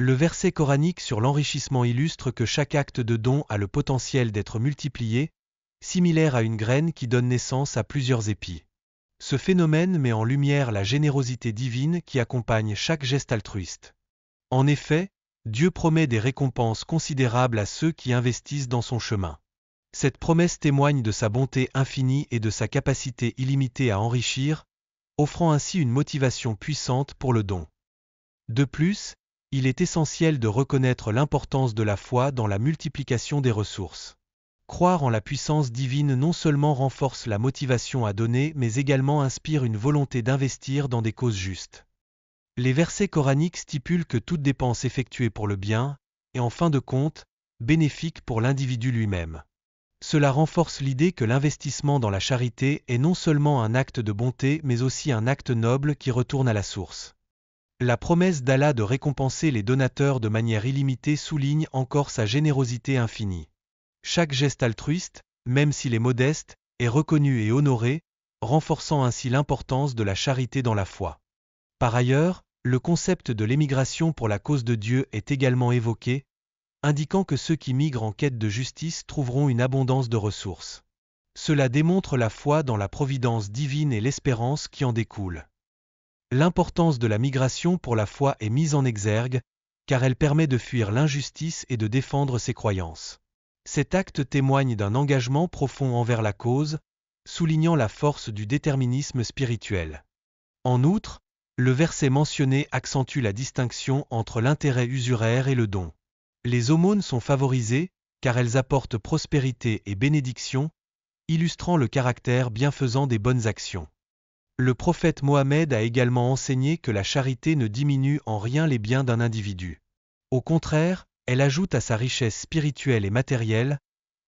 Le verset coranique sur l'enrichissement illustre que chaque acte de don a le potentiel d'être multiplié, similaire à une graine qui donne naissance à plusieurs épis. Ce phénomène met en lumière la générosité divine qui accompagne chaque geste altruiste. En effet, Dieu promet des récompenses considérables à ceux qui investissent dans son chemin. Cette promesse témoigne de sa bonté infinie et de sa capacité illimitée à enrichir, offrant ainsi une motivation puissante pour le don. De plus, il est essentiel de reconnaître l'importance de la foi dans la multiplication des ressources. Croire en la puissance divine non seulement renforce la motivation à donner, mais également inspire une volonté d'investir dans des causes justes. Les versets coraniques stipulent que toute dépense effectuée pour le bien est en fin de compte bénéfique pour l'individu lui-même. Cela renforce l'idée que l'investissement dans la charité est non seulement un acte de bonté mais aussi un acte noble qui retourne à la source. La promesse d'Allah de récompenser les donateurs de manière illimitée souligne encore sa générosité infinie. Chaque geste altruiste, même s'il est modeste, est reconnu et honoré, renforçant ainsi l'importance de la charité dans la foi. Par ailleurs, le concept de l'émigration pour la cause de Dieu est également évoqué, indiquant que ceux qui migrent en quête de justice trouveront une abondance de ressources. Cela démontre la foi dans la providence divine et l'espérance qui en découle. L'importance de la migration pour la foi est mise en exergue, car elle permet de fuir l'injustice et de défendre ses croyances. Cet acte témoigne d'un engagement profond envers la cause, soulignant la force du déterminisme spirituel. En outre, le verset mentionné accentue la distinction entre l'intérêt usuraire et le don. Les aumônes sont favorisées, car elles apportent prospérité et bénédiction, illustrant le caractère bienfaisant des bonnes actions. Le prophète Mohammed a également enseigné que la charité ne diminue en rien les biens d'un individu. Au contraire, elle ajoute à sa richesse spirituelle et matérielle,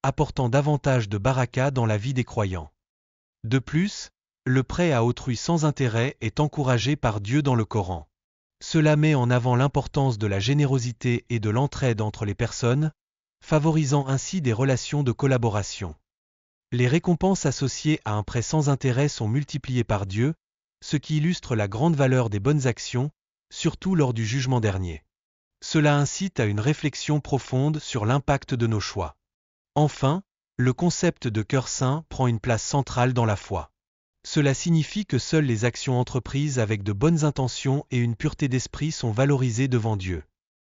apportant davantage de baraka dans la vie des croyants. De plus, le prêt à autrui sans intérêt est encouragé par Dieu dans le Coran. Cela met en avant l'importance de la générosité et de l'entraide entre les personnes, favorisant ainsi des relations de collaboration. Les récompenses associées à un prêt sans intérêt sont multipliées par Dieu, ce qui illustre la grande valeur des bonnes actions, surtout lors du jugement dernier. Cela incite à une réflexion profonde sur l'impact de nos choix. Enfin, le concept de cœur saint prend une place centrale dans la foi. Cela signifie que seules les actions entreprises avec de bonnes intentions et une pureté d'esprit sont valorisées devant Dieu.